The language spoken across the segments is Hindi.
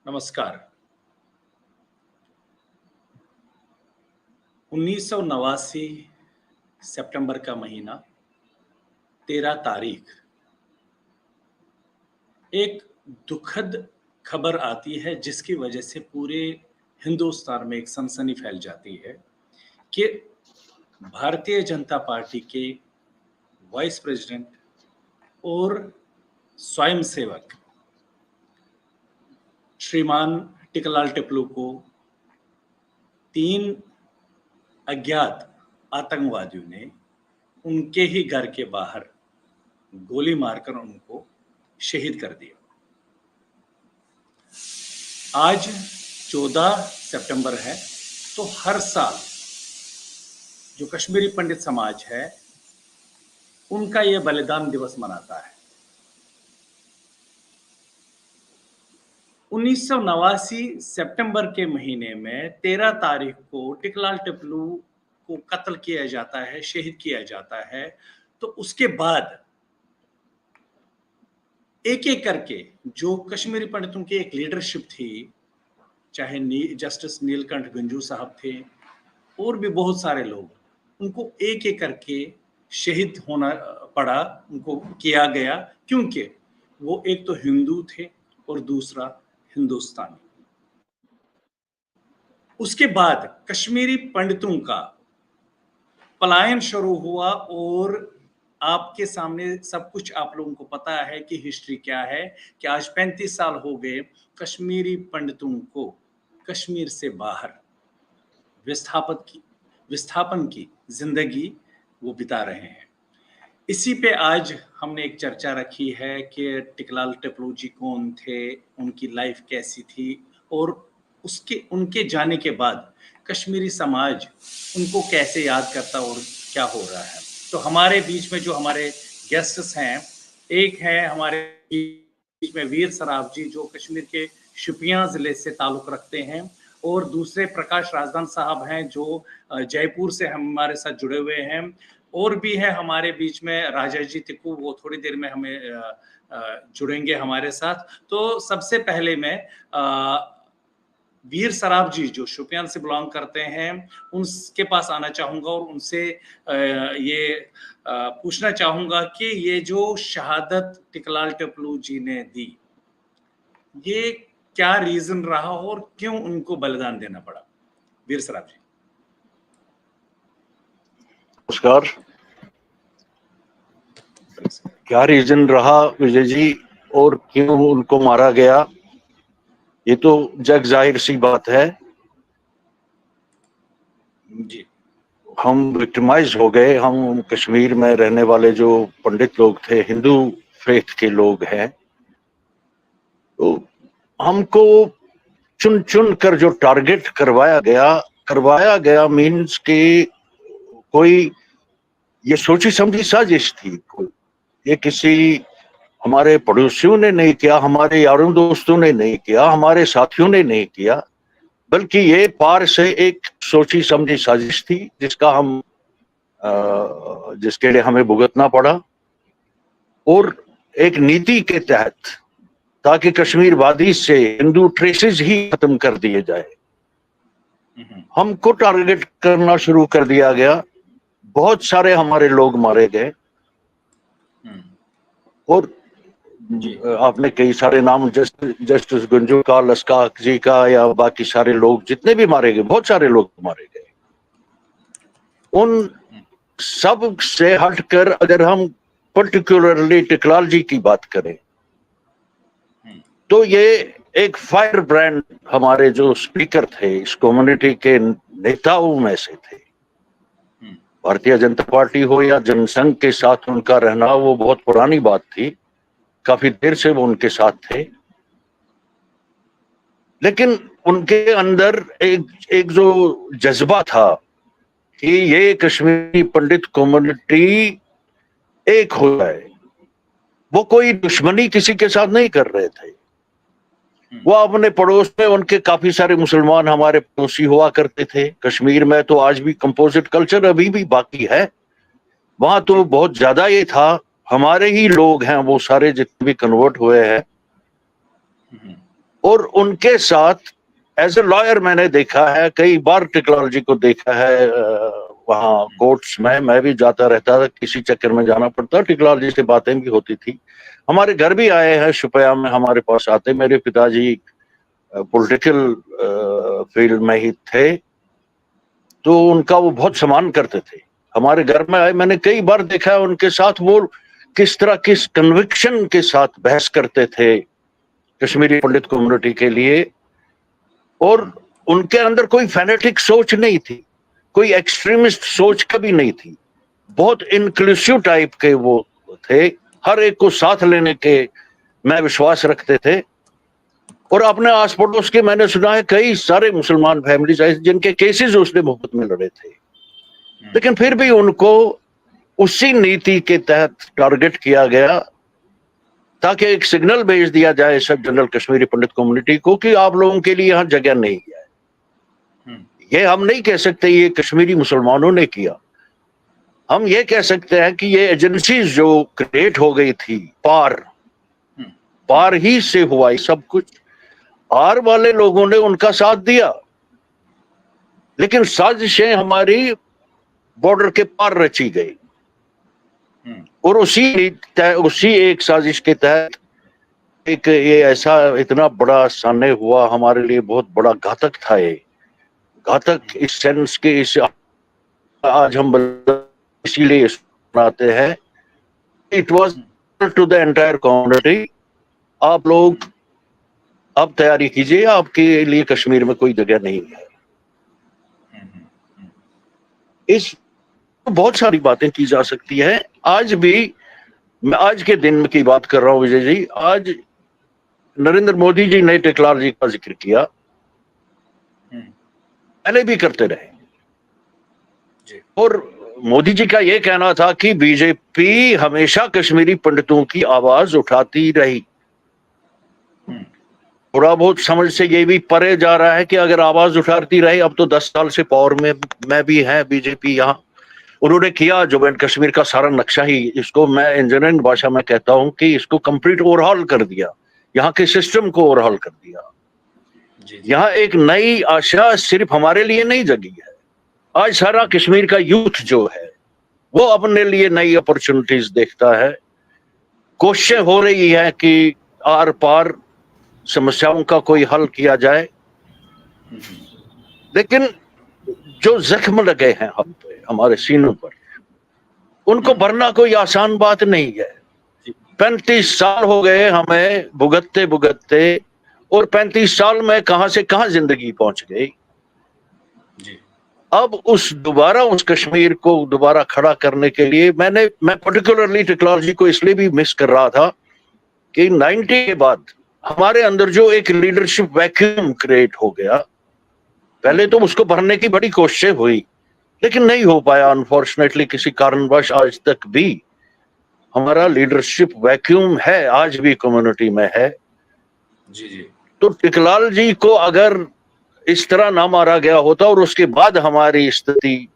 नमस्कार। 1989 सितंबर का महीना 13 तारीख एक दुखद खबर आती है जिसकी वजह से पूरे हिंदुस्तान में एक सनसनी फैल जाती है कि भारतीय जनता पार्टी के वाइस प्रेसिडेंट और स्वयंसेवक श्रीमान टिकलाल टिपलू को 3 अज्ञात आतंकवादियों ने उनके ही घर के बाहर गोली मारकर उनको शहीद कर दिया। आज 14 सितंबर है, तो हर साल जो कश्मीरी पंडित समाज है उनका यह बलिदान दिवस मनाता है। 1989 सितंबर के महीने में 13 तारीख को टिकलाल टिपलू को कत्ल किया जाता है, शहीद किया जाता है। तो उसके बाद एक एक करके जो कश्मीरी पंडितों की एक लीडरशिप थी, चाहे जस्टिस नीलकंठ गंजू साहब थे और भी बहुत सारे लोग, उनको एक एक करके शहीद होना पड़ा, उनको किया गया, क्योंकि वो एक तो हिंदू थे और दूसरा हिंदुस्तानी। उसके बाद कश्मीरी पंडितों का पलायन शुरू हुआ और आपके सामने सब कुछ आप लोगों को पता है कि हिस्ट्री क्या है, कि आज 35 साल हो गए कश्मीरी पंडितों को कश्मीर से बाहर विस्थापन की जिंदगी वो बिता रहे हैं। इसी पे आज हमने एक चर्चा रखी है कि टिकलाल टिपलू जी कौन थे, उनकी लाइफ कैसी थी और उनके जाने के बाद कश्मीरी समाज उनको कैसे याद करता और क्या हो रहा है। तो हमारे बीच में जो हमारे गेस्ट्स हैं, एक है हमारे बीच में वीर सराफ जी जो कश्मीर के शोपियां जिले से ताल्लुक रखते हैं, और दूसरे प्रकाश राजदान साहब हैं जो जयपुर से हमारे साथ जुड़े हुए हैं, और भी है हमारे बीच में राजा जी तिक्कू, वो थोड़ी देर में हमें जुड़ेंगे हमारे साथ। तो सबसे पहले मैं वीर सराफ जी जो शोपियान से बिलोंग करते हैं उनके पास आना चाहूंगा और उनसे ये पूछना चाहूंगा कि ये जो शहादत टिकलाल टिपलू जी ने दी, ये क्या रीजन रहा और क्यों उनको बलिदान देना पड़ा? वीर सराफ जी। नमस्कार। क्या रीजन रहा विजय जी और क्यों उनको मारा गया, ये तो जग जाहिर सी बात है जी। हम विक्टिमाइज हो गए। हम कश्मीर में रहने वाले जो पंडित लोग थे, हिंदू फेथ के लोग हैं, तो हमको चुन चुन कर जो टारगेट करवाया गया मीन्स कि कोई ये सोची समझी साजिश थी। ये किसी हमारे पड़ोसियों ने नहीं किया, हमारे यारों दोस्तों ने नहीं किया, हमारे साथियों ने नहीं किया, बल्कि ये पार से एक सोची समझी साजिश थी जिसके लिए हमें भुगतना पड़ा, और एक नीति के तहत, ताकि कश्मीर वादी से हिंदू ट्रेसेस ही खत्म कर दिए जाए, हमको टारगेट करना शुरू कर दिया गया। बहुत सारे हमारे लोग मारे गए और आपने कई सारे नाम जस्टिस गंजू का, लस्काक जी का, या बाकी सारे लोग जितने भी मारे गए, बहुत सारे लोग मारे गए। उन सब से हटकर अगर हम पर्टिकुलरली टिकलाल जी की बात करें तो ये एक फायर ब्रांड हमारे जो स्पीकर थे, इस कम्युनिटी के नेताओं में से थे। भारतीय जनता पार्टी हो या जनसंघ के साथ उनका रहना, वो बहुत पुरानी बात थी, काफी देर से वो उनके साथ थे, लेकिन उनके अंदर एक जो जज्बा था कि ये कश्मीरी पंडित कम्युनिटी एक हो जाए, वो कोई दुश्मनी किसी के साथ नहीं कर रहे थे। वो अपने पड़ोस में, उनके काफी सारे मुसलमान हमारे पड़ोसी हुआ करते थे। कश्मीर में तो आज भी कंपोजिट कल्चर अभी भी बाकी है, वहां तो बहुत ज्यादा ये था। हमारे ही लोग हैं वो सारे जितने भी कन्वर्ट हुए हैं, और उनके साथ एज ए लॉयर मैंने देखा है, कई बार टेक्नोलॉजी को देखा है वहाँ कोर्ट्स में। मैं भी जाता रहता था, किसी चक्कर में जाना पड़ता, टेक्नोलॉजी से बातें भी होती थी। हमारे घर भी आए हैं शुपया में, हमारे पास आते। मेरे पिताजी पॉलिटिकल फील्ड में ही थे, तो उनका वो बहुत सम्मान करते थे। हमारे घर में आए, मैंने कई बार देखा है उनके साथ वो किस तरह, किस कन्विक्शन के साथ बहस करते थे कश्मीरी पंडित कम्युनिटी के लिए। और उनके अंदर कोई फैनेटिक सोच नहीं थी, कोई एक्सट्रीमिस्ट सोच कभी नहीं थी। बहुत इंक्लूसिव टाइप के वो थे, हर एक को साथ लेने के मैं विश्वास रखते थे। और अपने आस पड़ोस के मैंने सुना है कई सारे मुसलमान फैमिलीज ऐसे जिनके केसेस उसने मुफ्त में लड़े थे, लेकिन फिर भी उनको उसी नीति के तहत टारगेट किया गया ताकि एक सिग्नल भेज दिया जाए सब जनरल कश्मीरी पंडित कम्युनिटी को कि आप लोगों के लिए यहाँ जगह नहीं है। ये हम नहीं कह सकते ये कश्मीरी मुसलमानों ने किया, हम ये कह सकते हैं कि ये एजेंसीज जो क्रिएट हो गई थी पार ही से हुआ ये सब कुछ। आर वाले लोगों ने उनका साथ दिया, लेकिन साजिशें हमारी बॉर्डर के पार रची गई। और उसी एक साजिश के तहत एक ये ऐसा इतना बड़ा सामने हुआ, हमारे लिए बहुत बड़ा घातक था। ये घातक इस सेंस के, इस आज हम इसीलिए सुनाते हैं, it was to the entire community, आप लोग अब तैयारी कीजिए, आपके लिए कश्मीर में कोई जगह नहीं है। इस बहुत सारी बातें की जा सकती है। आज भी मैं आज के दिन की बात कर रहा हूं विजय जी, आज नरेंद्र मोदी जी ने टेक्नोलॉजी का जिक्र किया, पहले भी करते रहे। और मोदी जी का यह कहना था कि बीजेपी हमेशा कश्मीरी पंडितों की आवाज उठाती रही। थोड़ा बहुत समझ से ये भी परे जा रहा है कि अगर आवाज उठाती रही, अब तो 10 साल से पावर में भी है बीजेपी यहाँ। उन्होंने किया जम्मू एंड कश्मीर का सारा नक्शा ही, इसको मैं इंजीनियरिंग भाषा में कहता हूं कि इसको कंप्लीट ओवरहॉल कर दिया, यहाँ के सिस्टम को ओवरहॉल कर दिया। यहाँ एक नई आशा सिर्फ हमारे लिए नहीं जगी है, आज सारा कश्मीर का यूथ जो है वो अपने लिए नई अपॉर्चुनिटीज देखता है। कोशिशें हो रही है कि आर पार समस्याओं का कोई हल किया जाए, लेकिन जो जख्म लगे हैं हम पे, हमारे सीनों पर, उनको भरना कोई आसान बात नहीं है। 35 साल हो गए हमें भुगतते भुगतते, और 35 साल में कहां से कहां जिंदगी पहुंच गई। अब उस कश्मीर को दोबारा खड़ा करने के लिए मैं पर्टिकुलरली टेक्नोलॉजी को इसलिए भी मिस कर रहा था कि 90 के बाद हमारे अंदर जो एक लीडरशिप वैक्यूम क्रिएट हो गया, पहले तो उसको भरने की बड़ी कोशिशें हुई, लेकिन नहीं हो पाया अनफॉर्चुनेटली, किसी कारणवश आज तक भी हमारा लीडरशिप वैक्यूम है, आज भी कम्युनिटी में है। जी। तो टिकलाल जी को अगर इस तरह ना मारा गया होता और उसके बाद हमारी स्थिति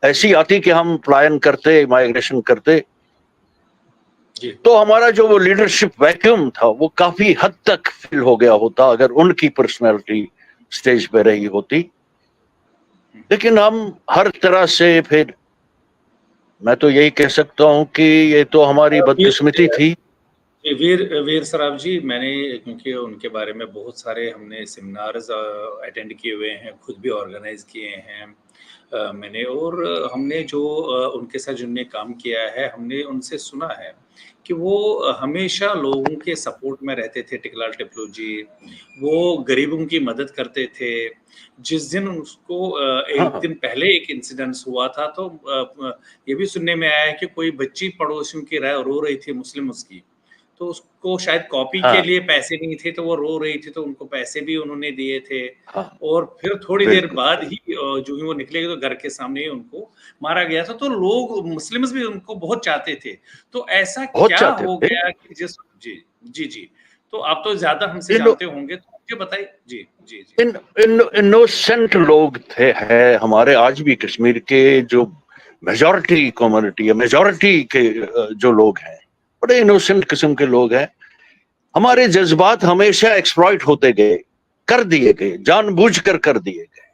ऐसी आती कि हम पलायन करते, माइग्रेशन करते, तो हमारा जो वो लीडरशिप वैक्यूम था वो काफी हद तक फिल हो गया होता अगर उनकी पर्सनैलिटी स्टेज पे रही होती। लेकिन हम हर तरह से, फिर मैं तो यही कह सकता हूं कि ये तो हमारी बदकिस्मती थी। वीर सराफ जी, मैंने क्योंकि उनके बारे में बहुत सारे हमने सेमिनार्स अटेंड किए हुए हैं, खुद भी ऑर्गेनाइज किए हैं मैंने, और हमने जो उनके साथ जिनने काम किया है, हमने उनसे सुना है कि वो हमेशा लोगों के सपोर्ट में रहते थे। टिकलाल टिपलू जी वो गरीबों की मदद करते थे। जिस दिन उसको एक दिन पहले एक इंसिडेंस हुआ था, तो ये भी सुनने में आया है कि कोई बच्ची पड़ोसियों की रो रही थी, मुस्लिम उसकी, तो उसको शायद कॉपी के लिए पैसे नहीं थे, तो वो रो रही थी, तो उनको पैसे भी उन्होंने दिए थे। और फिर थोड़ी देर बाद ही जो ही वो निकले तो घर के सामने ही उनको मारा गया था। तो लोग मुस्लिम्स भी उनको बहुत चाहते थे। तो ऐसा क्या हो गया कि जी, तो आप तो ज्यादा हमसे जानते होंगे, तो मुझे बताइए। जी। इनोसेंट लोग थे, है हमारे आज भी कश्मीर के जो मेजॉरिटी कम्युनिटी है, मेजॉरिटी के जो लोग हैं, बड़े इनोसेंट किस्म के लोग हैं। हमारे जज्बात हमेशा एक्सप्लॉइट होते गए, कर दिए गए, जानबूझकर कर दिए गए।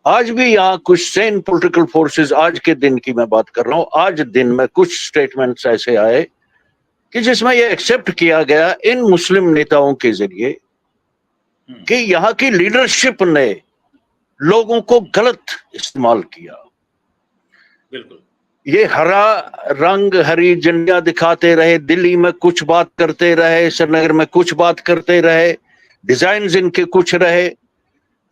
आज भी यहाँ कुछ सेन पॉलिटिकल फोर्सेस, आज के दिन की मैं बात कर रहा हूं, आज दिन में कुछ स्टेटमेंट्स ऐसे आए कि जिसमें यह एक्सेप्ट किया गया इन मुस्लिम नेताओं के जरिए कि यहाँ की लीडरशिप ने लोगों को गलत इस्तेमाल किया। बिल्कुल, ये हरा रंग, हरी झंडियां दिखाते रहे, दिल्ली में कुछ बात करते रहे, श्रीनगर में कुछ बात करते रहे, डिजाइन इनके कुछ रहे।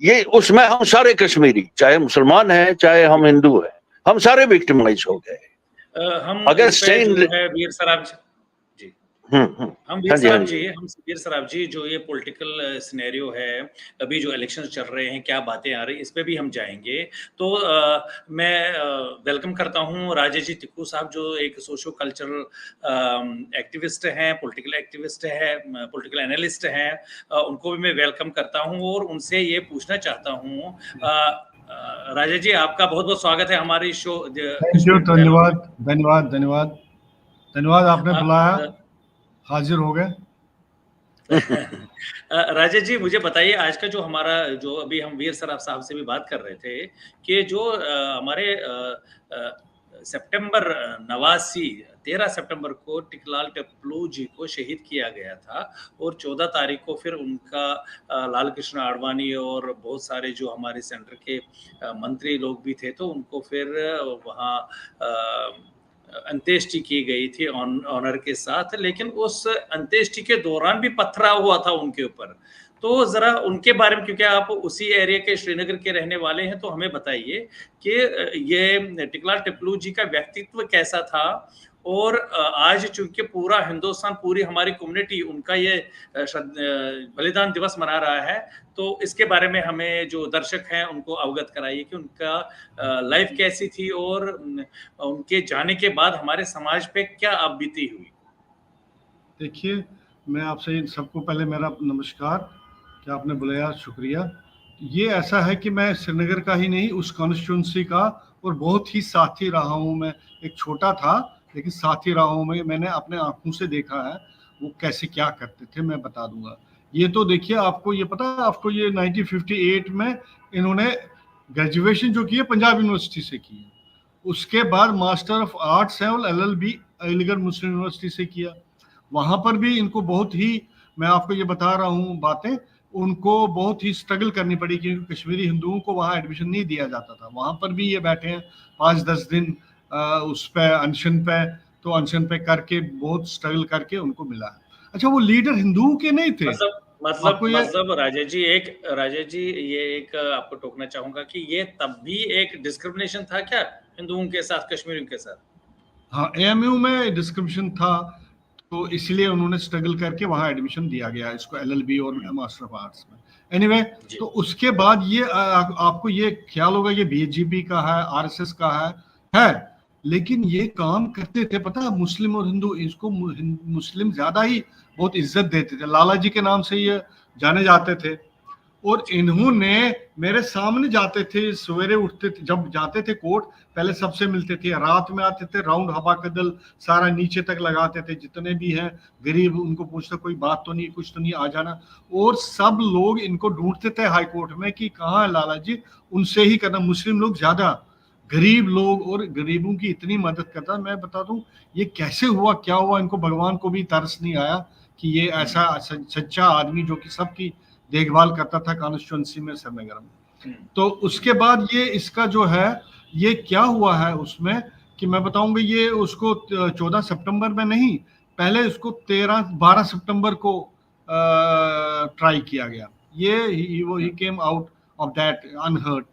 ये उसमें हम सारे कश्मीरी, चाहे मुसलमान हैं चाहे हम हिंदू हैं, हम सारे विक्टिमाइज हो गए। हम अगर इस पे जो है वीर सराफ जी, हम वीर सराफ जी जो ये पॉलिटिकल सिनेरियो है, अभी जो इलेक्शंस चल रहे हैं, क्या बातें आ रही हैं, इस पे भी हम जाएंगे। तो मैं वेलकम करता हूँ राजेश जी तिक्कू साहब, जो एक सोशो कल्चरल एक्टिविस्ट हैं, पॉलिटिकल एक्टिविस्ट है, पॉलिटिकल एनालिस्ट हैं। उनको भी मैं वेलकम करता हूँ और उनसे ये पूछना चाहता हूँ, राजेश जी आपका बहुत बहुत स्वागत है हमारे शो। धन्यवाद धन्यवाद धन्यवाद धन्यवाद, आपने बुलाया, हाजिर हो गए। राजेश जी मुझे बताइए, आज का जो हमारा, जो अभी हम वीर सराफ साहब से भी बात कर रहे थे कि जो हमारे सितंबर 13 सितंबर को टिकलाल टप्लू जी को शहीद किया गया था और 14 तारीख को फिर उनका लाल कृष्ण आडवाणी और बहुत सारे जो हमारे सेंटर के मंत्री लोग भी थे, तो उनको फिर वहाँ अंत्येष्टि की गई थी ऑनर के साथ। लेकिन उस अंत्येष्टि के दौरान भी पथराव हुआ था उनके ऊपर। तो जरा उनके बारे में, क्योंकि आप उसी एरिया के श्रीनगर के रहने वाले हैं, तो हमें बताइए कि ये टिकलाल टप्लू जी का व्यक्तित्व कैसा था। और आज चूंकि पूरा हिंदुस्तान, पूरी हमारी कम्युनिटी उनका ये बलिदान दिवस मना रहा है, तो इसके बारे में हमें जो दर्शक हैं उनको अवगत कराइए कि उनका लाइफ कैसी थी और उनके जाने के बाद हमारे समाज पे क्या आप बीती हुई। देखिए, मैं आपसे सबको पहले मेरा नमस्कार, कि आपने बुलाया, शुक्रिया। ये ऐसा है कि मैं श्रीनगर का ही नहीं, उस कॉन्स्टिट्यूंसी का और बहुत ही साथी रहा हूँ। मैं एक छोटा था लेकिन साथी रहा हूँ। मैंने अपने आंखों से देखा है वो कैसे क्या करते थे, मैं बता दूंगा। ये तो देखिए, आपको ये पता है, आपको ये 1958 में इन्होंने ग्रेजुएशन जो की है पंजाब यूनिवर्सिटी से की है, उसके बाद मास्टर ऑफ आर्ट्स है और LLB अलीगढ़ मुस्लिम यूनिवर्सिटी से किया। वहां पर भी इनको बहुत ही, मैं आपको ये बता रहा हूँ बातें, उनको बहुत ही स्ट्रगल करनी पड़ी क्योंकि कश्मीरी हिंदुओं को वहाँ एडमिशन नहीं दिया जाता था। वहां पर भी ये बैठे हैं 5-10 दिन उस पे अनशन पे, तो अनशन पे करके बहुत स्ट्रगल करके उनको मिला है। अच्छा, वो लीडर हिंदुओं के नहीं थे। मतलब राजेश जी ये एक आपको टोकना चाहूंगा कि ये तब भी एक डिस्क्रिमिनेशन था क्या हिंदुओं के साथ, कश्मीरियों के साथ? हाँ, AMU में डिस्क्रिमिनेशन था, तो इसलिए उन्होंने स्ट्रगल करके वहां एडमिशन दिया गया इसको LLB और मास्टर ऑफ आर्ट्स में। एनीवे, तो उसके बाद ये आपको ये ख्याल होगा ये BJP का है, RSS का है, लेकिन ये काम करते थे, पता है, मुस्लिम और हिंदू, इसको मुस्लिम ज्यादा ही बहुत इज्जत देते थे। लाला जी के नाम से ये जाने जाते थे। और इन्होंने मेरे सामने जाते थे, सवेरे उठते थे, जब जाते थे कोर्ट, पहले सबसे मिलते थे, रात में आते थे, राउंड हवा कदल सारा नीचे तक लगाते थे, जितने भी हैं गरीब उनको पूछते कोई बात तो नहीं, कुछ तो नहीं, आ जाना। और सब लोग इनको ढूंढते थे हाई कोर्ट में कि कहाँ है लाला जी, उनसे ही करना। मुस्लिम लोग ज्यादा, गरीब लोग और गरीबों की इतनी मदद करता। मैं बता दूं ये कैसे हुआ, क्या हुआ, इनको भगवान को भी तरस नहीं आया कि ये ऐसा सच्चा आदमी जो कि सबकी देखभाल करता था कॉन्स्टिट्यूंसी में, श्रीनगर में। तो उसके बाद ये इसका जो है ये क्या हुआ है उसमें कि मैं बताऊंगा, ये उसको 14 सितंबर में नहीं, पहले उसको 12 सितंबर को ट्राई किया गया। ये ही came out of that unhurt,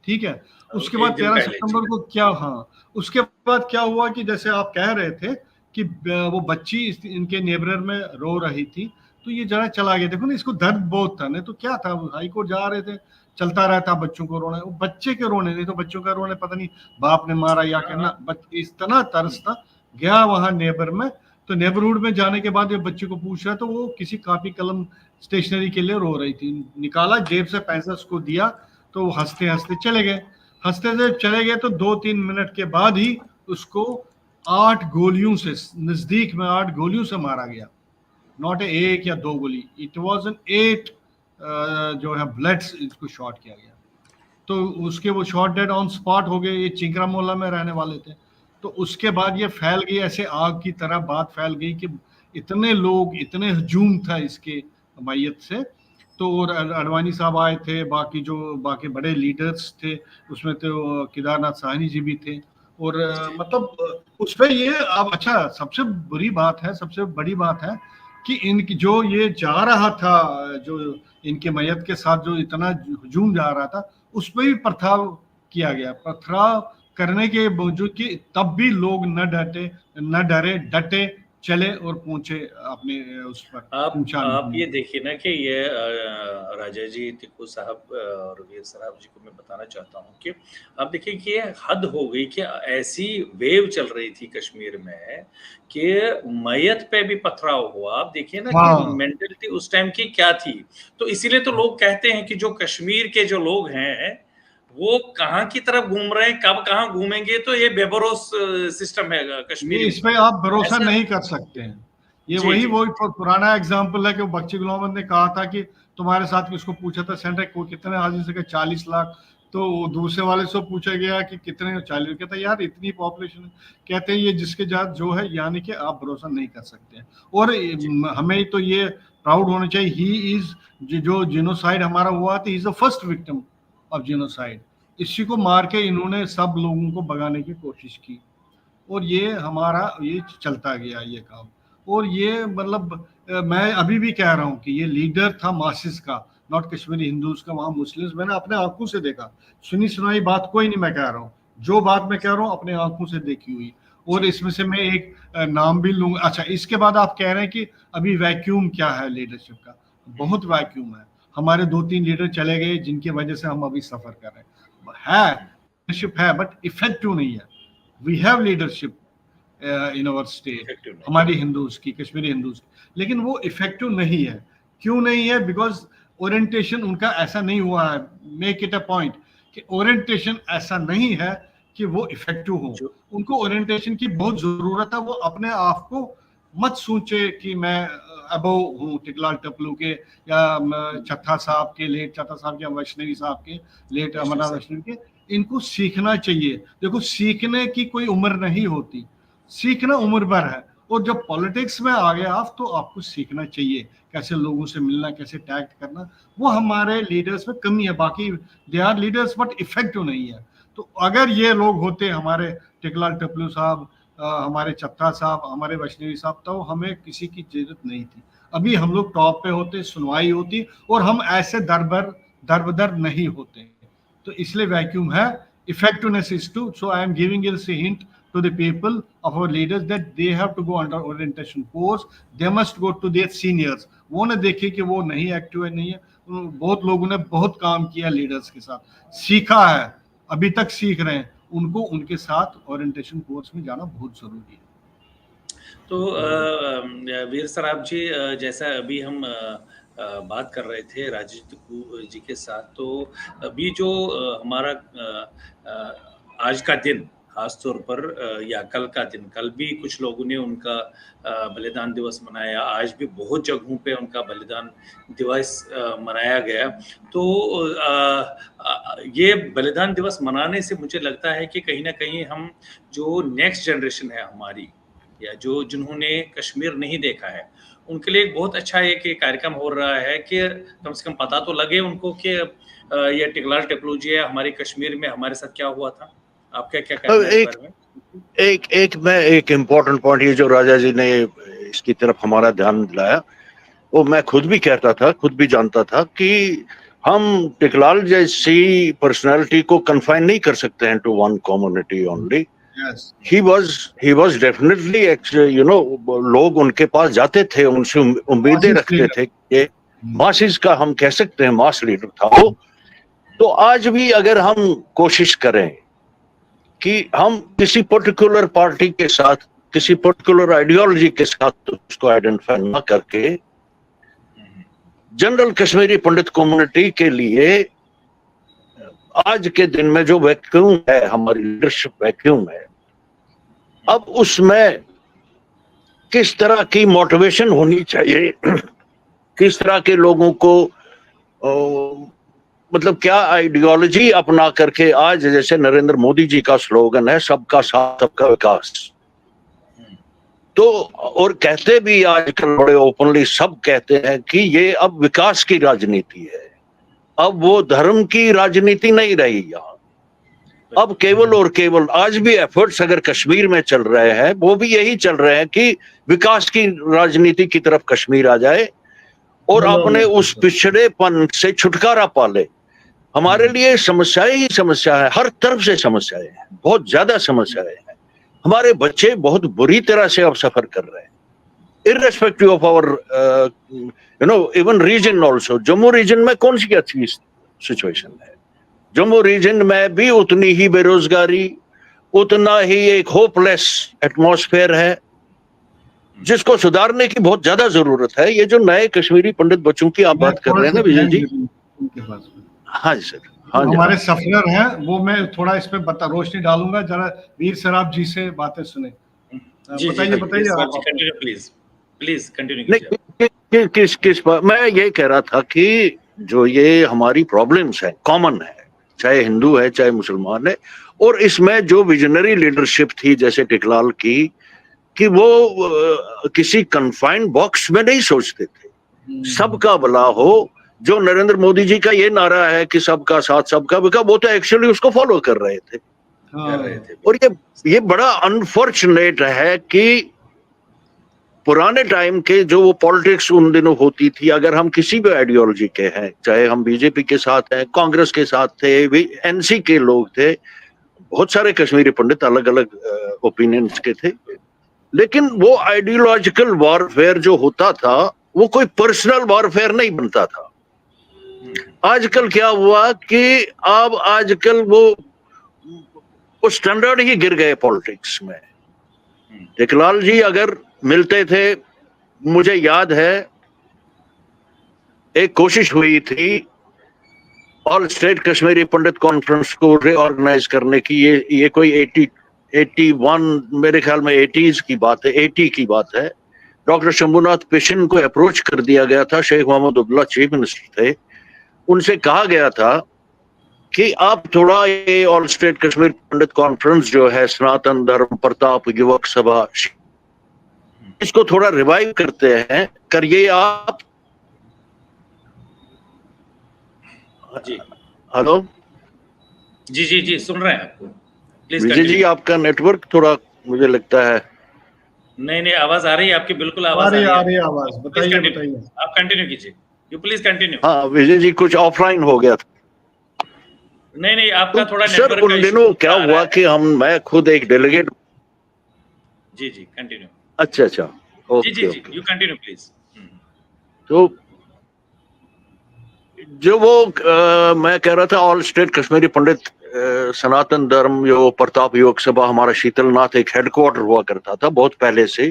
ठीक है। उसके बाद 13 सितंबर को क्या, हाँ, उसके बाद क्या हुआ कि जैसे आप कह रहे थे कि वो बच्ची इनके नेबर में रो रही थी, तो ये जरा चला गया। देखो ना, इसको दर्द बहुत था, नहीं तो क्या था, हाई कोर्ट जा रहे थे, चलता रहता बच्चों को रोना, वो बच्चे के रोने, नहीं तो बच्चों का रोने पता नहीं बाप ने मारा या कहना, इस तरह तरस था। गया वहां नेबर में, तो नेबरहुड में जाने के बाद ये बच्चे को पूछ रहा, तो वो किसी कापी कलम स्टेशनरी के लिए रो रही थी। निकाला जेब से पैसा उसको दिया, तो वो हंसते हंसते चले गए। हंसते से चले गए तो 2-3 मिनट के बाद ही उसको 8 गोलियों से, नजदीक में 8 गोलियों से मारा गया। नॉट एक या दो गोली, इट वाज एन 8 जो है ब्लड्स इसको शॉट किया गया। तो उसके वो शॉट डेड ऑन स्पॉट हो गए। ये चिंकरा मोहल्ला में रहने वाले थे। तो उसके बाद ये फैल गई, ऐसे आग की तरह बात फैल गई कि इतने लोग, इतने हजूम था इसके मैयत से। तो और अडवाणी साहब आए थे, बाकी बड़े लीडर्स थे, उसमें तो केदारनाथ साहनी जी भी थे। और मतलब उस पर ये अब अच्छा, सबसे बुरी बात है, सबसे बड़ी बात है कि इनकी जो ये जा रहा था, जो इनके मैयत के साथ जो इतना हजूम जा रहा था, उस पर भी पथराव किया गया। पथराव करने के बावजूद कि तब भी लोग न डरे, डटे चले और पहुंचे अपने उस पर आप ये देखिए ना कि ये राजा जी तिक्कू साहब और वीर साहब जी को मैं बताना चाहता हूँ कि आप देखिए कि ये हद हो गई कि ऐसी वेव चल रही थी कश्मीर में कि मैयत पे भी पथराव हुआ। आप देखिए ना कि मेंटलिटी उस टाइम की क्या थी। तो इसीलिए तो लोग कहते हैं कि जो कश्मीर के जो लोग हैं वो कहाँ की तरफ घूम रहे हैं, कब कहाँ घूमेंगे, तो ये बेभरोस सिस्टम है कश्मीर। इस पे आप भरोसा नहीं कर सकते हैं। ये जी, वही पुराना एग्जाम्पल है कि बख्शी गुलाम अहमद ने कहा था कि तुम्हारे साथ किसको पूछा था सेंटर को कितने हाजिर से, 40 लाख। तो दूसरे वाले से पूछा गया कि कितने, 40। कहता यार इतनी पॉपुलेशन, कहते हैं ये जिसके जात जो है, यानी कि आप भरोसा नहीं कर सकते। और हमें तो ये प्राउड होना चाहिए, ही इज, जो जिनोसाइड हमारा हुआ था, is the first victim of genocide. इसी को मार के इन्होंने सब लोगों को भगाने की कोशिश की और ये हमारा ये चलता गया ये काम। और ये मतलब मैं अभी भी कह रहा हूँ कि ये लीडर था मासिस का, नॉट कश्मीरी हिंदूज का। वहाँ मुस्लिम्स मैंने अपने आंखों से देखा, सुनी सुनाई बात कोई नहीं मैं कह रहा हूँ, जो बात मैं कह रहा हूँ अपने आंखों से देखी हुई। और इसमें से मैं एक नाम भी लूंगा। अच्छा, इसके बाद आप कह रहे हैं कि अभी वैक्यूम क्या है लीडरशिप का, बहुत वैक्यूम है। हमारे 2-3 लीडर चले गए जिनकी वजह से हम अभी सफर कर रहे हैं। लीडरशिप है बट इफेक्टिव नहीं है। We have leadership in our state, हमारी हिंदूज की, कश्मीरी हिंदूज की, लेकिन वो इफेक्टिव नहीं है। क्यों नहीं है? बिकॉज ओरिएंटेशन उनका ऐसा नहीं हुआ है। मेक इट अ पॉइंट कि ओरिएंटेशन ऐसा नहीं है कि वो इफेक्टिव हो। उनको ओरिएंटेशन की बहुत जरूरत है। वो अपने आप को मत सोचे कि मैं अबव हूँ टिकलाल टपलू के, या चट्टा साहब के, लेट चट्टा साहब के, वैष्णवी साहब के, लेट अमरनाथ वैष्णवी के। इनको सीखना चाहिए। देखो, सीखने की कोई उम्र नहीं होती, सीखना उम्र भर है। और जब पॉलिटिक्स में आ गया आप, तो आपको सीखना चाहिए कैसे लोगों से मिलना, कैसे टैक्ट करना। वो हमारे लीडर्स में कमी है। बाकी they are leaders but effective नहीं है। तो अगर ये लोग होते, हमारे टिकलाल टपलू साहब, हमारे चट्टा साहब, हमारे वैष्णवी साहब, तो हमें किसी की जरूरत नहीं थी। अभी हम लोग टॉप पे होते, सुनवाई होती और हम ऐसे दर नहीं होते। तो इसलिए वैक्यूम है। Effectiveness is too. So I am giving you a hint to the people of our leaders that they have to go under orientation course. They must go to their seniors. वो न देखे कि वो नहीं एक्टिव है, नहीं है। बहुत लोगों ने बहुत काम किया लीडर्स के साथ, सीखा है, अभी तक सीख रहे हैं। उनको उनके साथ ओरिएंटेशन कोर्स में जाना बहुत जरूरी है। तो वीर साहब जी, जैसा अभी हम बात कर रहे थे राजेश तिक्कू जी के साथ, तो अभी जो हमारा आज का दिन खास तौर पर, या कल का दिन, कल भी कुछ लोगों ने उनका बलिदान दिवस मनाया, आज भी बहुत जगहों पे उनका बलिदान दिवस मनाया गया। तो ये बलिदान दिवस मनाने से मुझे लगता है कि कहीं ना कहीं हम, जो नेक्स्ट जनरेशन है हमारी, या जो जिन्होंने कश्मीर नहीं देखा है, उनके लिए बहुत अच्छा एक कार्यक्रम हो रहा है कि कम से कम पता तो लगे उनको कि ये टिकलाल टपलू जी है, हमारे कश्मीर में हमारे साथ क्या हुआ था। आपका क्या कहना है इस बारे में? एक इम्पोर्टेंट पॉइंट ये जो राजा जी ने इसकी तरफ हमारा ध्यान दिलाया, वो मैं खुद भी कहता था, खुद भी जानता था कि हम टिकलाल जैसी पर्सनालिटी को कन्फाइन नहीं कर सकते हैं to one community only. He was definitely, you know, लोग उनके पास जाते थे, उनसे उम्मीदें रखते थे कि मासिस का हम कह सकते हैं मास लीडर था वो। तो आज भी अगर हम कोशिश करें कि हम किसी पर्टिकुलर पार्टी के साथ, किसी पर्टिकुलर आइडियोलॉजी के साथ उसको आइडेंटिफाई ना करके, जनरल कश्मीरी पंडित कम्युनिटी के लिए आज के दिन में जो वैक्यूम है, हमारी लीडरशिप वैक्यूम है, अब उसमें किस तरह की मोटिवेशन होनी चाहिए, किस तरह के लोगों को मतलब क्या आइडियोलॉजी अपना करके, आज जैसे नरेंद्र मोदी जी का स्लोगन है सबका साथ सबका विकास, तो और कहते भी आजकल बड़े ओपनली सब कहते हैं कि ये अब विकास की राजनीति है, अब वो धर्म की राजनीति नहीं रही यहाँ। अब केवल और केवल आज भी एफर्ट्स अगर कश्मीर में चल रहे हैं वो भी यही चल रहे हैं कि विकास की राजनीति की तरफ कश्मीर आ जाए और अपने उस पिछड़ेपन से छुटकारा पाले। हमारे लिए समस्याएं ही समस्या है, हर तरफ से समस्याएं हैं, बहुत ज्यादा समस्याएं हैं। हमारे बच्चे बहुत बुरी तरह से अब सफर कर रहे हैं, irrespective of our even region also. Jammu region में कौन सी अच्छी सिचुएशन है? जम्मू रीजन में भी उतनी ही बेरोजगारी, उतना ही एक होपलेस एटमॉस्फेयर है जिसको सुधारने की बहुत ज्यादा जरूरत है। ये जो नए कश्मीरी पंडित बच्चों की आप बात कर रहे हैं ना विजय जी, हाँ जी सर, हाँ जी, हमारे सफर हैं वो मैं थोड़ा इस पे रोशनी डालूंगा, जरा वीर सराफ जी से बातें सुने। बताइए प्लीज प्लीज कंटिन्यू। किस मैं ये कह रहा था कि जो ये हमारी प्रॉब्लम्स है कॉमन है, चाहे हिंदू है चाहे मुसलमान है, और इसमें जो विजनरी लीडरशिप थी जैसे टिकलाल की, कि वो किसी कन्फाइंड बॉक्स में नहीं सोचते थे, सबका भला हो। जो नरेंद्र मोदी जी का ये नारा है कि सबका साथ सबका विकास, वो तो एक्चुअली उसको फॉलो कर रहे थे। और ये बड़ा अनफॉर्चुनेट है कि पुराने टाइम के जो वो पॉलिटिक्स उन दिनों होती थी, अगर हम किसी भी आइडियोलॉजी के हैं, चाहे हम बीजेपी के साथ हैं, कांग्रेस के साथ थे, एनसी के लोग थे, बहुत सारे कश्मीरी पंडित अलग अलग ओपिनियंस के थे, लेकिन वो आइडियोलॉजिकल वॉरफेयर जो होता था वो कोई पर्सनल वॉरफेयर नहीं बनता था। आजकल क्या हुआ कि अब आजकल वो स्टैंडर्ड ही गिर गए पॉलिटिक्स में। टिकलाल जी अगर मिलते थे, मुझे याद है एक कोशिश हुई थी ऑल स्टेट कश्मीरी पंडित कॉन्फ्रेंस को रीऑर्गेनाइज करने की, ये कोई 81 मेरे ख्याल में 80s की बात है, 80 की बात है। डॉक्टर शंभुनाथ पेशन को अप्रोच कर दिया गया था, शेख मोहम्मद अब्दुल्ला चीफ मिनिस्टर थे, उनसे कहा गया था कि आप थोड़ा ये ऑल स्टेट कश्मीर पंडित कॉन्फ्रेंस जो है, सनातन धर्म प्रताप युवक सभा, इसको थोड़ा रिवाइव करते हैं, करिए आप। जी हेलो जी जी जी सुन रहे हैं आपको, प्लीज विजय जी, आपका नेटवर्क थोड़ा मुझे लगता है नहीं आवाज आ रही है आपकी, बिल्कुल आवाज आ रही है आवाज। बताइए आप कंटिन्यू कीजिए, यू प्लीज कंटिन्यू। हाँ विजय जी, कुछ ऑफलाइन हो गया था। नहीं आपका थोड़ा सर उन दिनों क्या हुआ कि मैं खुद एक डेलीगेट। जी कंटिन्यू। अच्छा ओके, जी यू कंटिन्यू प्लीज। तो जो वो मैं कह रहा था, ऑल स्टेट कश्मीरी पंडित सनातन धर्म जो प्रताप युवक सभा, हमारा शीतलनाथ एक हेडक्वार्टर हुआ करता था बहुत पहले से,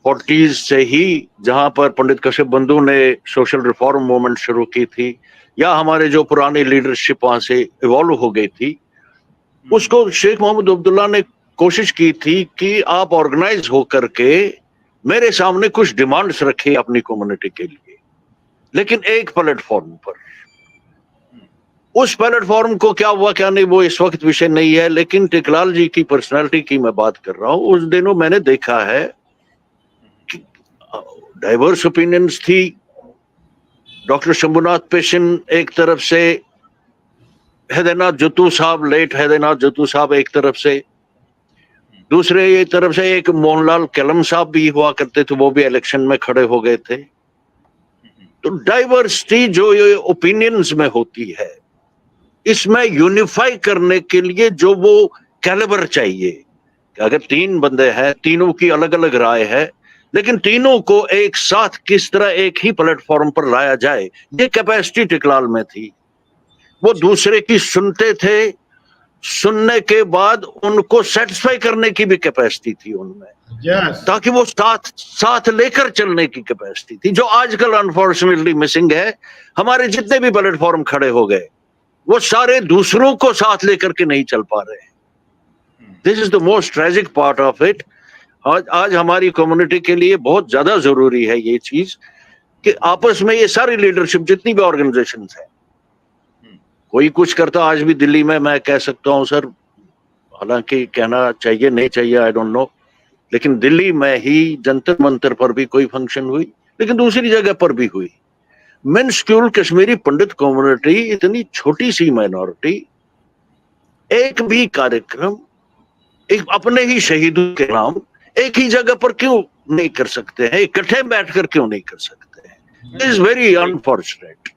40s से ही, जहां पर पंडित कश्यप बंधु ने सोशल रिफॉर्म मूवमेंट शुरू की थी, या हमारे जो पुरानी लीडरशिप वहां से इवॉल्व हो गई थी, उसको शेख मोहम्मद अब्दुल्ला ने कोशिश की थी कि आप ऑर्गेनाइज होकर के मेरे सामने कुछ डिमांड्स रखे अपनी कम्युनिटी के लिए, लेकिन एक प्लेटफॉर्म पर। उस प्लेटफॉर्म को क्या हुआ क्या नहीं वो इस वक्त विषय नहीं है, लेकिन टिकलाल जी की पर्सनालिटी की मैं बात कर रहा हूं। उस दिनों मैंने देखा है कि डाइवर्स ओपिनियंस थी। डॉक्टर शंभुनाथ पेशन एक तरफ से, हैदरनाथ जत्तू साहब, लेट हैदरनाथ जत्तू साहब एक तरफ से, दूसरे तरफ से एक मोहनलाल कलम साहब भी हुआ करते थे, वो भी इलेक्शन में खड़े हो गए थे। तो डाइवर्सिटी जो ये ओपिनियंस में होती है, इसमें यूनिफाई करने के लिए जो वो कैलिबर चाहिए, अगर 3 बंदे हैं, तीनों की अलग अलग राय है, लेकिन तीनों को एक साथ किस तरह एक ही प्लेटफॉर्म पर लाया जाए, ये कैपेसिटी टिकलाल में थी। वो दूसरे की सुनते थे, सुनने के बाद उनको सेटिस्फाई करने की भी कैपेसिटी थी उनमें, ताकि वो साथ लेकर चलने की कैपेसिटी थी, जो आजकल अनफॉर्चुनेटली मिसिंग है। हमारे जितने भी प्लेटफॉर्म खड़े हो गए, वो सारे दूसरों को साथ लेकर के नहीं चल पा रहे। This is the most tragic part of it. आज हमारी कम्युनिटी के लिए बहुत ज्यादा जरूरी है ये चीज कि आपस में ये सारी लीडरशिप जितनी भी ऑर्गेनाइजेशन है, कोई कुछ करता, आज भी दिल्ली में मैं कह सकता हूँ सर, हालांकि कहना चाहिए नहीं चाहिए आई डोंट नो, लेकिन दिल्ली में ही जंतर मंतर पर भी कोई फंक्शन हुई, लेकिन दूसरी जगह पर भी हुई, मिनस्क्यूल कश्मीरी पंडित कम्युनिटी, इतनी छोटी सी माइनॉरिटी, एक भी कार्यक्रम एक अपने ही शहीदों के नाम एक ही जगह पर क्यों नहीं कर सकते हैं, इकट्ठे बैठकर क्यों नहीं कर सकते हैं? It is very unfortunate.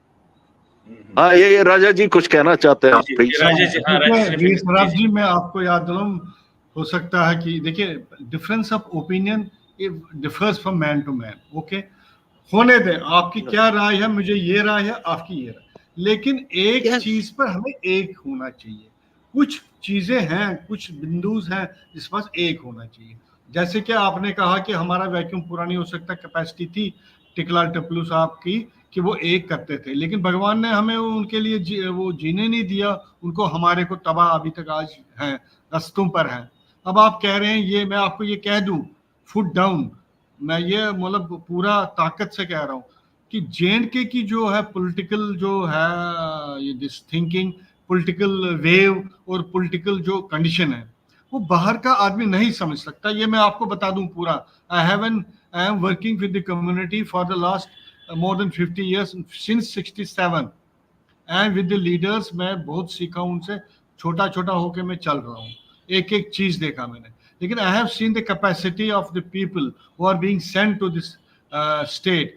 हाँ, ये राजा जी कुछ कहना चाहते हैं आप? वीर सराफ जी, मैं आपको याद दिलाऊं, हो सकता है कि देखिए difference of opinion differs from man to man, okay, होने दें, आपकी क्या राय है, मुझे ये राय है, आपकी ये राय, लेकिन एक चीज पर हमें एक होना चाहिए। कुछ चीजें हैं, कुछ बिंदुज हैं जिस पास एक होना चाहिए। जैसे कि आपने कहा कि हमारा वैक्यूम पूरा नहीं हो सकता, कैपेसिटी थी टिकलाल टप्लू साहब की कि वो एक करते थे, लेकिन भगवान ने हमें उनके लिए वो जीने नहीं दिया, उनको हमारे को तबाह अभी तक आज हैं, रस्तों पर हैं। अब आप कह रहे हैं, ये मैं आपको ये कह दूं फुट डाउन, मैं ये मतलब पूरा ताकत से कह रहा हूँ कि JNK की जो है पॉलिटिकल जो है ये दिस थिंकिंग, पॉलिटिकल वेव और पॉलिटिकल जो कंडीशन है, वो बाहर का आदमी नहीं समझ सकता। ये मैं आपको बता दूं पूरा, I am working with the community for the last more than 50 years since 67 and with the leaders, मैं बहुत सीखा उनसे, छोटा छोटा होके मैं चल रहा हूँ, एक एक चीज देखा मैंने, लेकिन I have seen the capacity of the people who are being sent to this state।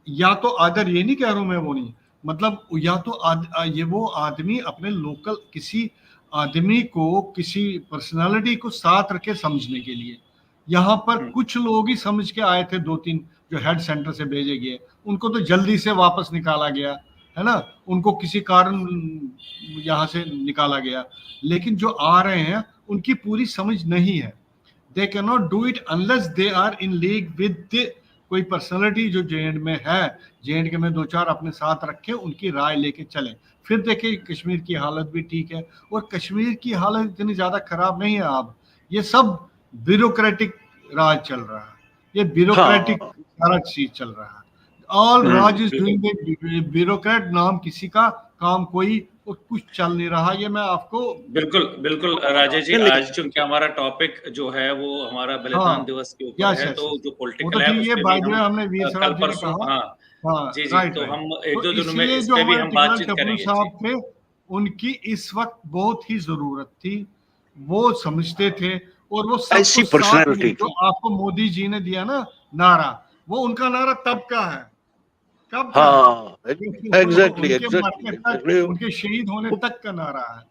या तो अदर, ये नहीं कह रहा हूँ मैं, वो नहीं, मतलब या तो ये वो आदमी अपने लोकल किसी आदमी को, किसी पर्सनालिटी को साथ रखे समझने के लिए, यहाँ पर कुछ लोग ही समझ के आए थे, 2-3 जो हेड सेंटर से भेजे गए, उनको तो जल्दी से वापस निकाला गया है ना, उनको किसी कारण यहाँ से निकाला गया, लेकिन जो आ रहे हैं उनकी पूरी समझ नहीं है। They can not do it unless they are in league with कोई पर्सनालिटी जो JNK में 2-4 अपने साथ रखे, उनकी राय लेके चले, फिर देखे कश्मीर की हालत भी ठीक है। और कश्मीर की हालत इतनी ज्यादा खराब नहीं है, अब ये सब ब्यूरोक्रेटिक राज चल रहा है, ये ब्यूरोक्रेटिक सारा चीज चल रहा है, all Raj is doing bureaucrat, नाम किसी का, काम कोई, और कुछ चल नहीं रहा। ये मैं आपको बिल्कुल राजेश जी, आज चूंकि हमारा टॉपिक जो है वो हमारा बलिदान दिवस के ऊपर है, तो जो पॉलिटिकल है ये बात जो हमने वीर सराफ जी ने कहा, जी तो हम एक दो दिनों में इस पे भी हम बातचीत करेंगे। साहब थे, उनकी इस वक्त बहुत ही जरूरत थी, वो समझते थे, और वो ऐसी पर्सनालिटी जो आपको मोदी जी ने दिया ना नारा, वो उनका नारा तब का है, कब का, एग्जैक्टली उनके शहीद होने तक का नारा है,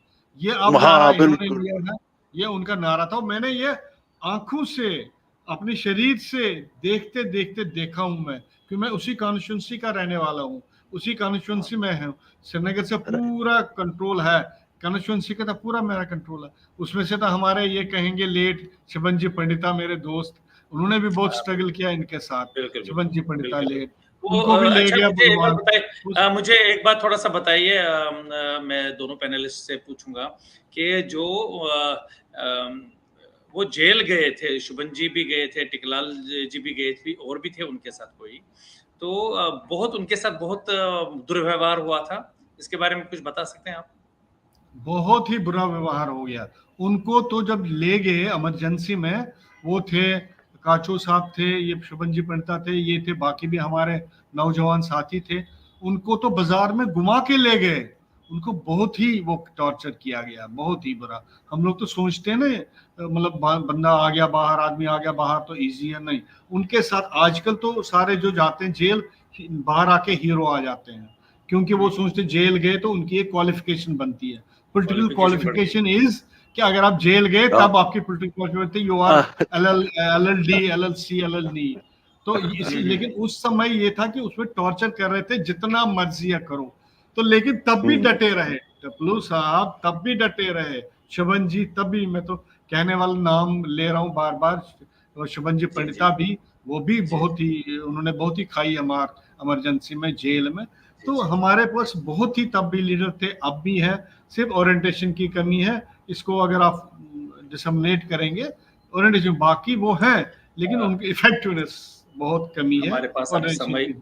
ये अब इन्होंने लिया है, ये उनका नारा था। मैंने ये आंखों से, अपने शरीर से देखते देखते देखा हूं मैं, कि मैं उसी कॉन्स्टिट्यूंसी का रहने वाला हूँ, उसी कॉन्स्टिट्यूंसी में हूँ, श्रीनगर से पूरा कंट्रोल है, कॉन्स्टिट्यूंसी का तो पूरा मेरा कंट्रोल है। उसमें से तो हमारे ये कहेंगे लेट शिवन जी पंडिता, मेरे दोस्त, उन्होंने भी बहुत स्ट्रगल किया इनके साथ, शिवन जी पंडिता लेट, उनको भी ले गया। मुझे एक बात थोड़ा सा बताइए, मैं दोनों पैनलिस्ट से पूछूंगा कि जो वो जेल गए थे, शुभन जी भी गए थे, टिकलाल जी भी गए थे, और भी थे उनके साथ कोई, तो बहुत उनके साथ बहुत दुर्व्यवहार हुआ था, इसके बारे में कुछ बता सकते हैं आप? बहुत ही बुरा व्यवहार हो गया उनको। तो जब ले गए इमरजेंसी में, वो थे काचो साहब थे, ये शुभन जी पंडिता थे, ये थे, बाकी भी हमारे नौजवान साथी थे, उनको तो बाजार में घुमा के ले गए, उनको बहुत ही वो टॉर्चर किया गया, बहुत ही बुरा। हम लोग तो सोचते हैं ना, मतलब बंदा आ गया बाहर, आदमी आ गया बाहर तो इजी है, नहीं, उनके साथ आजकल तो सारे जो जाते हैं जेल, बाहर आके हीरो आ जाते हैं, क्योंकि वो सोचते जेल गए तो उनकी एक क्वालिफिकेशन बनती है, पॉलिटिकल क्वालिफिकेशन इज कि अगर आप जेल गए तब आपकी political qualification, you are LLD, LLC, LLD। तो लेकिन उस समय ये था कि उसमें टॉर्चर कर रहे थे, जितना मर्जी करो, तो लेकिन तब भी डटे रहे टप्लू साहब, तब भी डटे रहे, शुभन जी तब भी, मैं तो कहने वाला नाम ले रहा हूँ बार बार, शुभन जी पंडिता भी, वो भी बहुत ही, उन्होंने बहुत ही खाई इमरजेंसी में, जेल में। तो हमारे पास बहुत ही तब भी लीडर थे, अब भी है, सिर्फ ओरिएंटेशन की कमी है, इसको अगर आप डिसमिनेट करेंगे ओरिएंटेशन, बाकी वो है, लेकिन उनकी इफेक्टिवनेस बहुत कमी है। हमारे पास और अब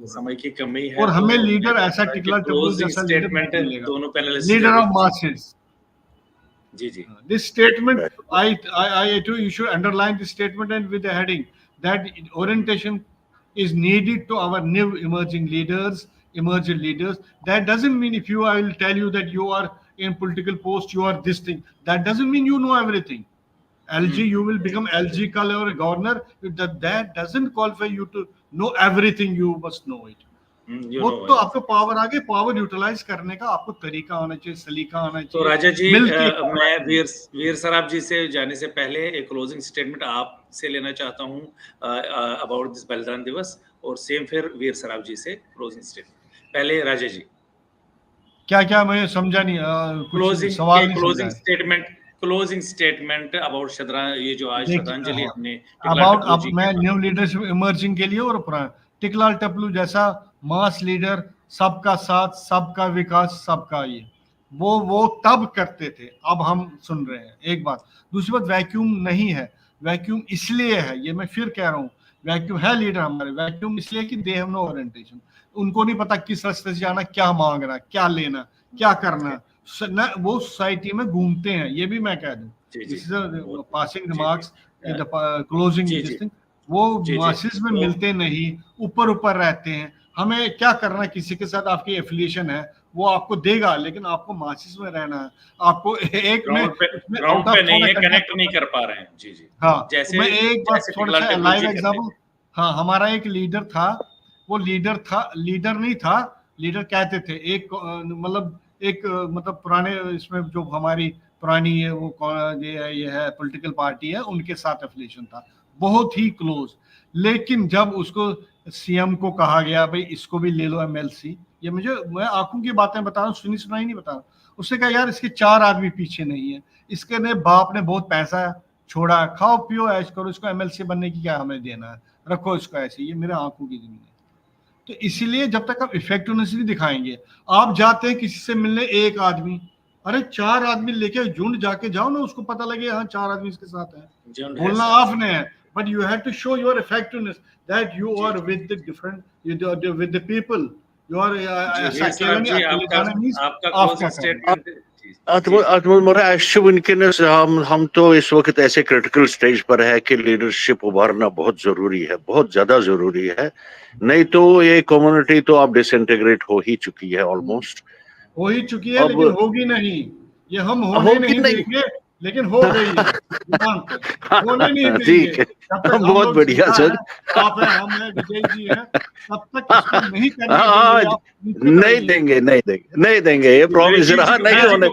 समय की कमी है, और हमें तो लीडर ऐसा टिकला टप्पू क्लोजिंग जैसा लीडर स्टेटमेंट मिलेगा, दोनों पैनलिस्ट लीडर ऑफ मासेस। जी जी This statement, I too, you should underline this statement and with the heading that orientation is needed to our new emerging leaders. That doesn't mean if I will tell you that you are in political post, you are this thing. That doesn't mean you know everything. LG, you will become LG color or a governor. That doesn't qualify you to know everything. You must know it. वो तो आपको पावर आगे, पावर यूटिलाइज करने का आपको तरीका आना चाहिए, सलीका आना चाहिए। तो राजा जी, मैं वीर सराफ जी से जाने से पहले एक क्लोजिंग स्टेटमेंट आपसे लेना चाहता हूं अबाउट दिस बलिदान दिवस, और सेम फिर वीर सराफ जी से क्लोजिंग स्टेटमेंट। पहले राजा जी, क्या मैं समझा नहीं, क्लोजिंग स्टेटमेंट अबाउट ये जो आज श्रद्धांजलि हमने अबाउट अब मैं न्यू लीडरशिप इमर्जिंग के लिए, और पुराना टिकलाल टप्पू जैसा मास लीडर, सबका साथ, सबका विकास, सबका ये वो तब करते थे, अब हम सुन रहे हैं। एक बात। दूसरी बात, वैक्यूम नहीं है। वैक्यूम इसलिए है, ये मैं फिर कह रहा हूँ, वैक्यूम है लीडर हमारे, वैक्यूम इसलिए कि दे हैव नो ओरिएंटेशन। उनको नहीं पता किस रास्ते से जाना, क्या मांगना, क्या लेना, क्या करना। वो सोसाइटी में घूमते हैं, ये भी मैं कह दूं। This is passing remarks in the closing this thing. वो मासेस में मिलते नहीं, ऊपर रहते हैं। हमें क्या करना, किसी के साथ आपकी एफिलिएशन है, वो आपको देगा, लेकिन आपको मासेस में रहना है। आपको एक ग्राउंड पे नहीं है, कनेक्ट नहीं कर पा रहे हैं। जी जी हाँ, जैसे मैं एक बात थोड़ा सा लाइव एग्जांपल। हाँ, हमारा एक लीडर था, वो लीडर नहीं था, लीडर कहते थे। एक मतलब पुराने इसमें जो हमारी पुरानी ये है पॉलिटिकल पार्टी है, उनके साथ एफिलिएशन था, बहुत ही क्लोज। लेकिन जब उसको सीएम को कहा गया भाई इसको भी ले लो एमएलसी, ये मैं आंखों की बातें बता रहा हूँ, सुनाई नहीं बता रहा हूँ। उसने कहा यार इसके 4 आदमी पीछे नहीं है, इसके ने बाप ने बहुत पैसा छोड़ा, खाओ पियो ऐश करो, इसको एमएलसी बनने की क्या हमें देना है, रखो इसको ऐसे। ये मेरे आंखों की जमीन है। तो इसीलिए जब तक आप इफेक्टिवनेस नहीं दिखाएंगे, आप जाते हैं किसी से मिलने, एक आदमी, अरे 4 आदमी लेके झुंड जाके जाओ ना, उसको पता लगे हाँ 4 आदमी इसके साथ है। बोलना आपने है, but you have to show your effectiveness that you are with the different, with the people. You are हम तो इस वक्त ऐसे क्रिटिकल स्टेज पर है कि लीडरशिप उभारना बहुत जरूरी है, बहुत ज्यादा जरूरी है। नहीं तो ये कम्युनिटी तो अब डिसइंटीग्रेट हो ही चुकी है, ऑलमोस्ट हो ही चुकी है, लेकिन होगी नहीं। ये हम होने नहीं देंगे, लेकिन हो गई है। होने नहीं देंगे। बहुत बढ़िया सर, आप है, हम है, विजय जी है, तब तक इसको नहीं करेंगे। नहीं देंगे, ये प्रॉमिस रहा, नहीं होने।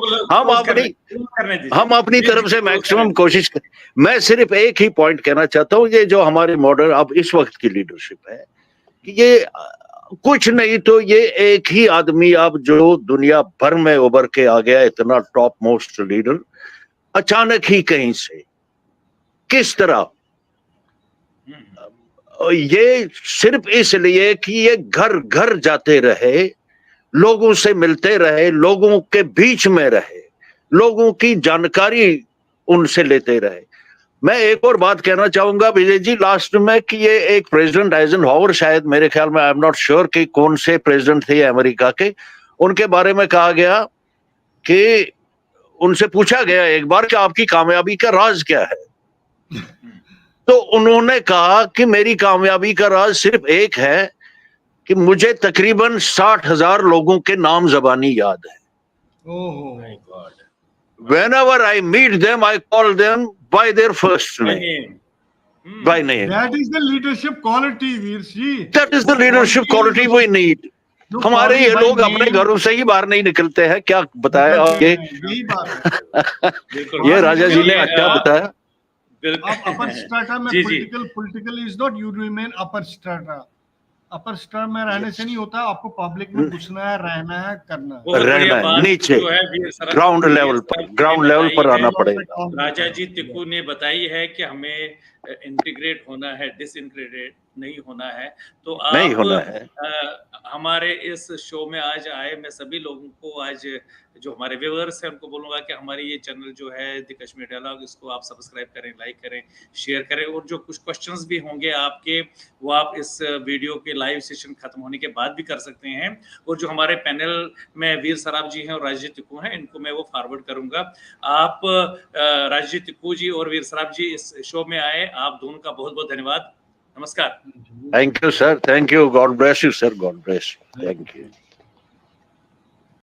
हम अपनी तरफ से मैक्सिमम कोशिश करें। मैं सिर्फ एक ही पॉइंट कहना चाहता हूँ, ये जो हमारे मॉडर्न अब इस वक्त की लीडरशिप है, कि ये कुछ नहीं तो ये एक ही आदमी अब जो दुनिया भर में उभर के आ गया, इतना टॉप मोस्ट लीडर, अचानक ही कहीं से किस तरह, ये सिर्फ इसलिए कि ये घर घर जाते रहे, लोगों से मिलते रहे, लोगों के बीच में रहे, लोगों की जानकारी उनसे लेते रहे। मैं एक और बात कहना चाहूंगा विजय जी लास्ट में, कि ये एक प्रेसिडेंट आइजनहावर, शायद मेरे ख्याल में, आई एम नॉट श्योर कि कौन से प्रेसिडेंट थे अमेरिका के, उनके बारे में कहा गया कि उनसे पूछा गया एक बार कि आपकी कामयाबी का राज क्या है, तो उन्होंने कहा कि मेरी कामयाबी का राज सिर्फ एक है कि मुझे तकरीबन 60,000 लोगों के नाम ज़बानी याद है। Whenever I meet them, I call them by their first name. By name. That is the leadership quality, Veer. That is the leadership quality we need. हमारे ये लोग अपने घरों से ही बाहर नहीं निकलते हैं, क्या बताया ये ये राजा जी ने अच्छा बताया। अपर स्ट्रेटा में political is not you remain upper strata. Upper strata में रहने से नहीं होता, आपको पब्लिक में घुसना है, रहना है, करना है, नीचे ग्राउंड लेवल पर आना पड़ेगा। राजा जी तिक्कू ने बताई है कि हमें इंटीग्रेट होना है, डिसइंटीग्रेट नहीं होना है। तो नहीं आप होना है। हमारे इस शो में आज आए, मैं सभी लोगों को आज जो हमारे व्यूअर्स हैं उनको बोलूँगा कि हमारी ये चैनल जो है द कश्मीर डायलॉग, इसको आप सब्सक्राइब करें, लाइक करें, शेयर करें, और जो कुछ क्वेश्चंस भी होंगे आपके, वो आप इस वीडियो के लाइव सेशन खत्म होने के बाद भी कर सकते हैं। और जो हमारे पैनल में वीर सराफ जी हैं और राजजीत टिक्कू हैं, इनको मैं वो फॉरवर्ड करूँगा। आप राजजीत टिक्कू जी और वीर सराफ जी इस शो में आए, आप दोनों का बहुत-बहुत धन्यवाद। नमस्कार। Thank you sir, thank you, God bless you sir, God bless, thank you.